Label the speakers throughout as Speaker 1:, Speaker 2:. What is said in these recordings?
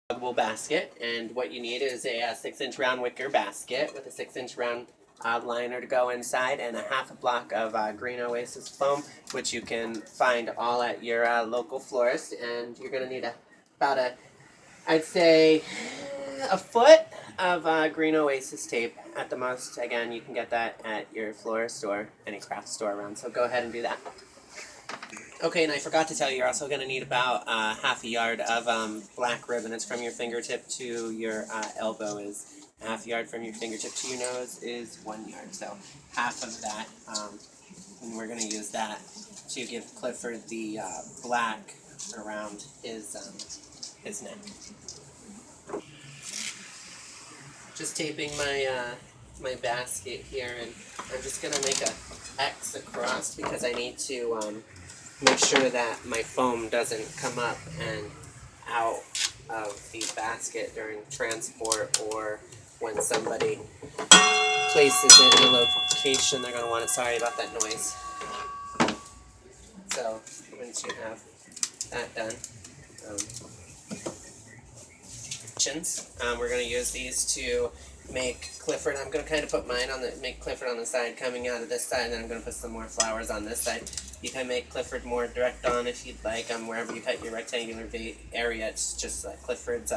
Speaker 1: basket, and what you need is a 6-inch round wicker basket with a 6-inch round liner to go inside, and a half a block of green Oasis foam, which you can find all at your local florist. And you're going to need about I'd say a foot of green Oasis tape at the most. Again, you can get that at your florist or any craft store around, so go ahead and do that. Okay, and I forgot to tell you, you're also going to need about half a yard of black ribbon. It's from your fingertip to your elbow is a half yard, from your fingertip to your nose is 1 yard. So half of that, and we're going to use that to give Clifford the black around his neck. Just taping my basket here, and I'm just going to make a X across because I need to make sure that my foam doesn't come up and out of the basket during transport, or when somebody places it in a location they're going to want it. Sorry about that noise. So once you have that done, we're going to use these to make Clifford. I'm going to kind of put mine make Clifford on the side coming out of this side, and then I'm going to put some more flowers on this side. You can make Clifford more direct on if you'd like. Wherever you cut your rectangular area, it's just like Clifford's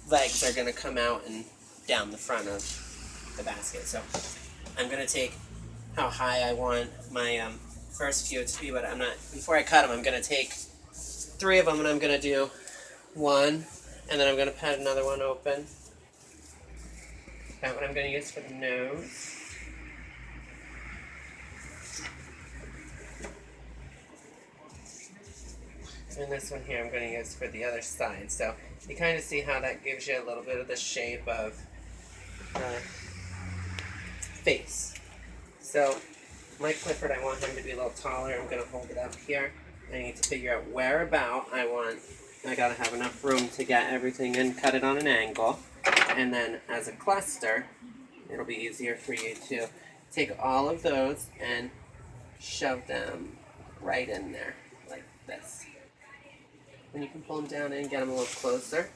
Speaker 1: legs are going to come out and down the front of the basket. So I'm going to take how high I want my first few to be, but before I cut them, I'm going to take 3 of them, and I'm going to do 1, and then I'm going to cut another one open. That one I'm going to use for the nose. And this one here I'm going to use for the other side. So you kind of see how that gives you a little bit of the shape of face. So my Clifford, I want him to be a little taller. I'm going to hold it up here. I need to figure out where about I got to have enough room to get everything in, cut it on an angle. And then as a cluster, it'll be easier for you to take all of those and shove them right in there, like this. And you can pull them down and get them a little closer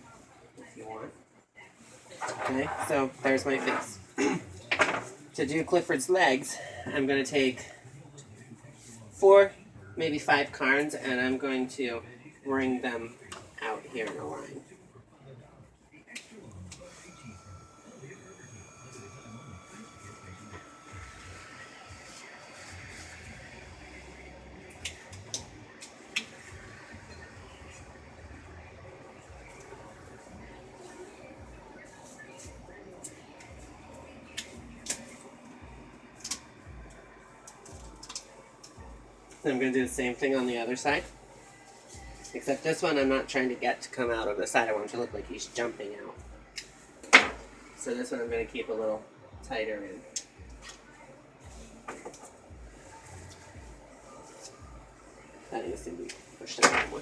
Speaker 1: if you want. Okay, so there's my face. To do Clifford's legs, I'm going to take 4, maybe 5 carns, and I'm going to bring them out here in a line. I'm going to do the same thing on the other side. Except this one I'm not trying to get to come out of the side. I want it to look like he's jumping out. So this one I'm going to keep a little tighter in. That needs to be pushed out more.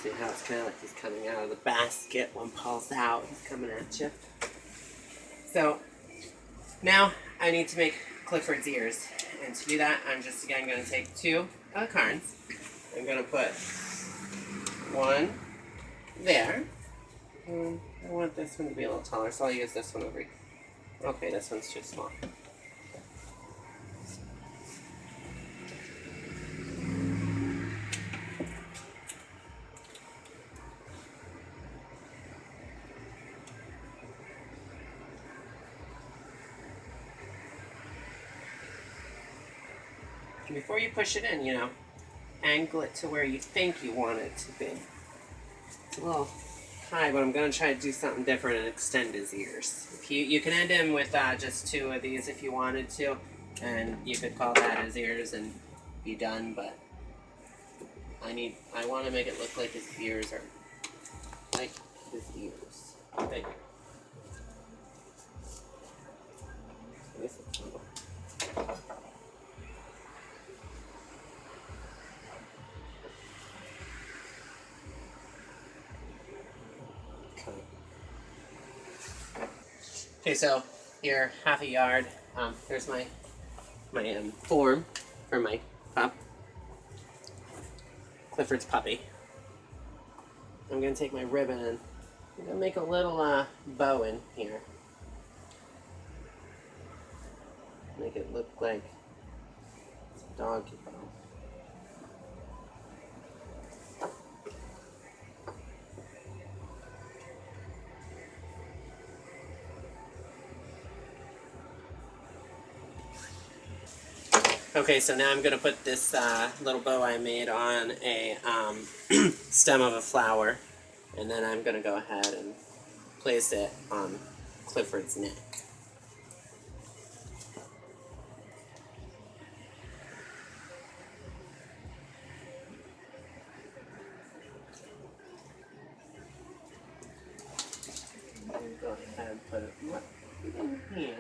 Speaker 1: See how it's kind of like he's coming out of the basket. When Paul's out, he's coming at you. So now I need to make Clifford's ears. And to do that, I'm just again going to take 2 carns. I'm going to put 1 there. I want this one to be a little taller, so I'll use this one over here. Okay, this one's too small. Before you push it in, angle it to where you think you want it to be. It's a little high, but I'm going to try to do something different and extend his ears. You can end him with just 2 of these if you wanted to, and you could call that his ears and be done, but I want to make it look like his ears are like his ears. Okay. Okay, so here, half a yard. Here's my form for my pup, Clifford's puppy. I'm gonna take my ribbon and I'm gonna make a little bow in here. Make it look like it's a doggy bow. Okay, so now I'm gonna put this little bow I made on a stem of a flower, and then I'm gonna go ahead and place it on Clifford's neck. And go ahead and put it right in here.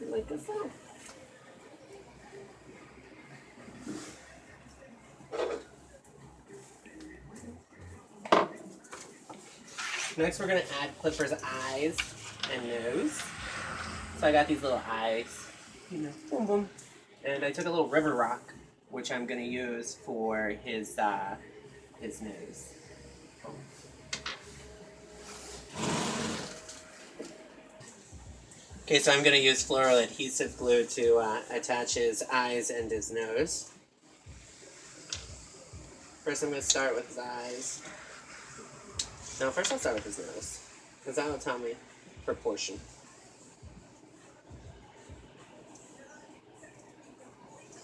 Speaker 1: Like so. Next, we're going to add Clifford's eyes and nose. So I got these little eyes, boom, boom. And I took a little river rock, which I'm going to use for his nose. Okay, so I'm going to use floral adhesive glue to attach his eyes and his nose. First, I'm going to start with his eyes. No, first I'll start with his nose, because that'll tell me proportion.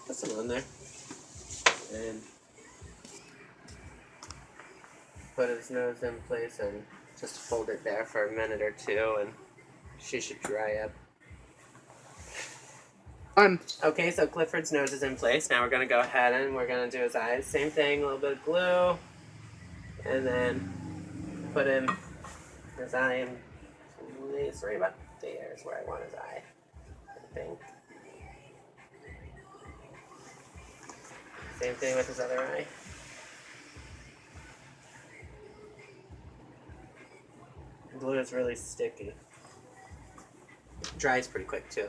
Speaker 1: Put some on there. And put his nose in place and just hold it there for a minute or two, and she should dry up. Okay, so Clifford's nose is in place. Now we're going to go ahead and we're going to do his eyes. Same thing, a little bit of glue. And then put him, his eye in, it's right about there is where I want his eye, I think. Same thing with his other eye. Glue is really sticky. Dries pretty quick too.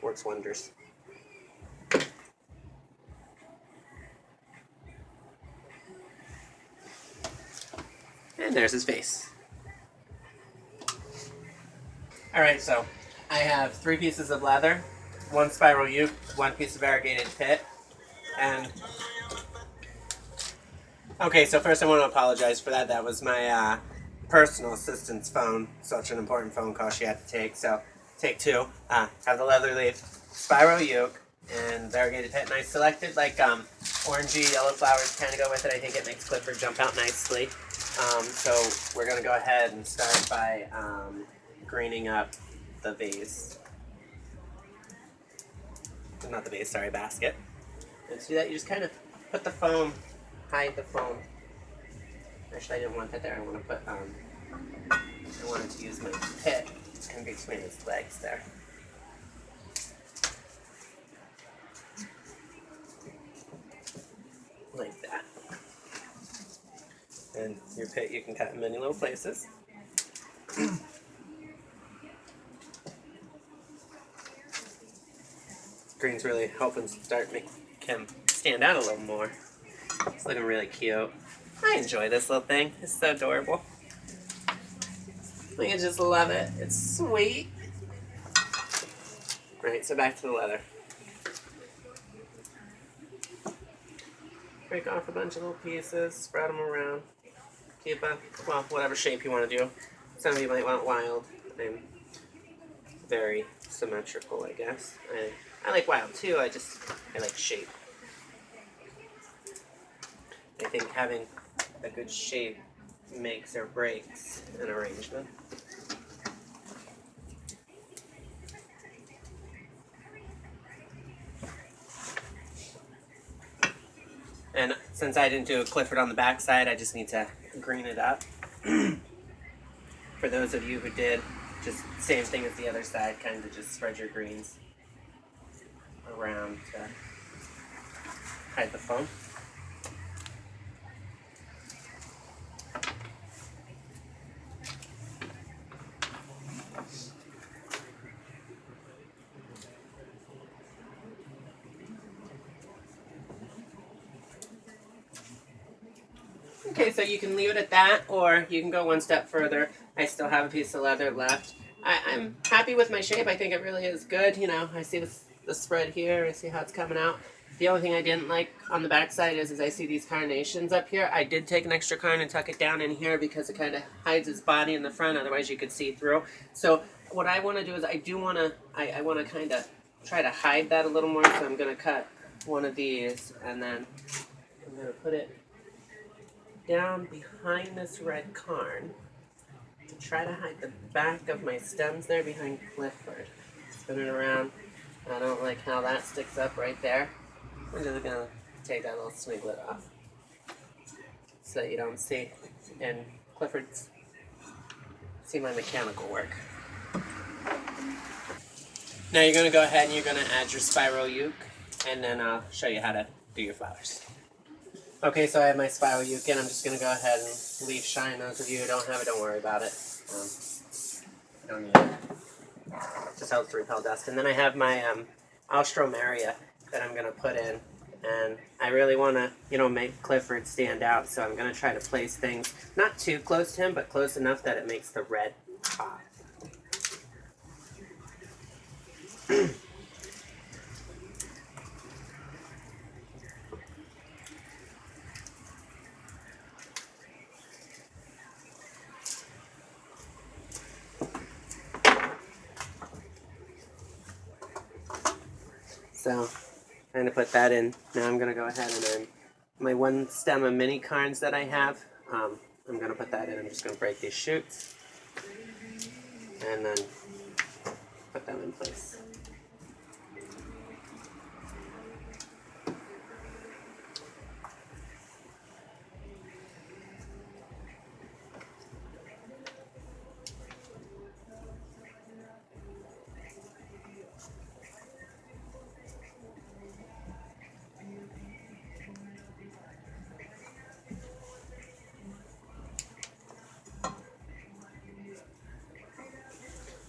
Speaker 1: Works wonders. And there's his face. Alright, so I have 3 pieces of leather, 1 spiral uke, 1 piece of variegated pit, and okay, so first I want to apologize for that. That was my personal assistant's phone. Such an important phone call she had to take. So, take 2. Have the leather leaf, spiral uke, and variegated pit. And I selected like orangey yellow flowers to kind of go with it. I think it makes Clifford jump out nicely. So we're going to go ahead and start by greening up the vase. Not the vase, sorry, basket. And to do that, you just kind of put the foam, hide the foam. Actually, I didn't want that there. I want to put, I wanted to use my pit in between his legs there. Like that. And your pit you can cut in many little places. Green's really helping make him stand out a little more. It's looking really cute. I enjoy this little thing. It's so adorable. I just love it. It's sweet. Right, so back to the leather. Break off a bunch of little pieces, spread them around. Keep whatever shape you want to do. Some of you might want wild. I'm very symmetrical, I guess. I like wild too, I like shape. I think having a good shape makes or breaks an arrangement. And since I didn't do a Clifford on the back side, I just need to green it up. For those of you who did, just same thing as the other side, kind of just spread your greens around to hide the foam. Okay, so you can leave it at that, or you can go one step further. I still have a piece of leather left. I'm happy with my shape. I think it really is good. You know, I see the spread here. I see how it's coming out. The only thing I didn't like on the back side is I see these carnations up here. I did take an extra carn and tuck it down in here because it kind of hides its body in the front. Otherwise, you could see through. So what I want to do is I want to kind of try to hide that a little more. So I'm going to cut one of these, and then I'm going to put it down behind this red carn to try to hide the back of my stems there behind Clifford. Spin it around. I don't like how that sticks up right there. I'm just gonna take that little swinglet off so that you don't see. And Clifford's see my mechanical work. Now you're gonna go ahead and you're gonna add your spiral uke, and then I'll show you how to do your flowers. Okay, so I have my spiral uke in. I'm just going to go ahead and leave shine. Those of you who don't have it, don't worry about it. You don't need it. It just helps to repel dust. And then I have my Alstroemeria that I'm going to put in. And I really want to, you know, make Clifford stand out. So I'm going to try to place things not too close to him, but close enough that it makes the red pop. So, I'm going to put that in. Now I'm going to go ahead and then my one stem of mini carns that I have, I'm going to put that in. I'm just going to break these shoots and then put them in place.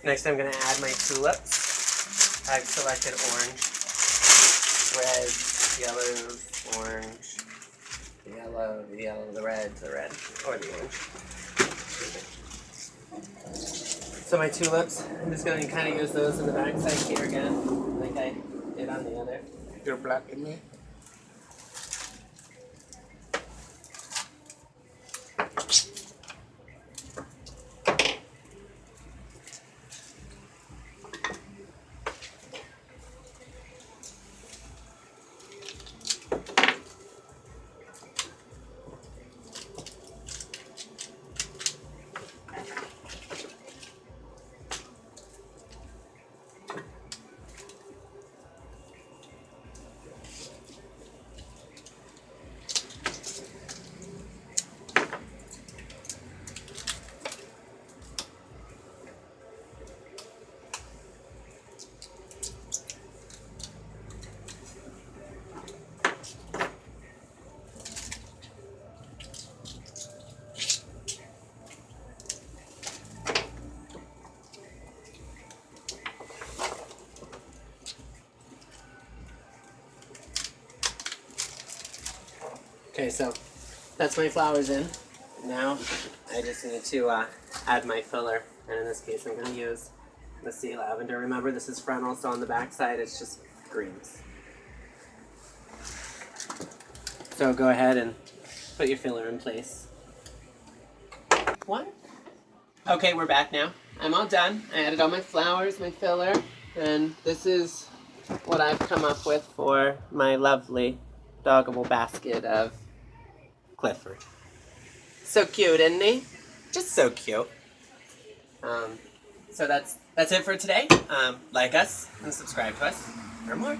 Speaker 1: Next I'm going to add my tulips. I've selected orange, red, yellow, orange, the yellow, the red, or the orange. So my tulips, I'm just going to kind of use those in the back side here again, like I did on the other.
Speaker 2: You're blocking me?
Speaker 1: Okay, so that's my flowers in. Now I just need to add my filler, and in this case I'm going to use the sea lavender. Remember, this is frontal, so on the back side it's just greens. So go ahead and put your filler in place. One. Okay, we're back now. I'm all done. I added all my flowers, my filler, and this is what I've come up with for my lovely doggable basket of Clifford. So cute, isn't he? Just so cute. So that's it for today. Like us and subscribe to us for more.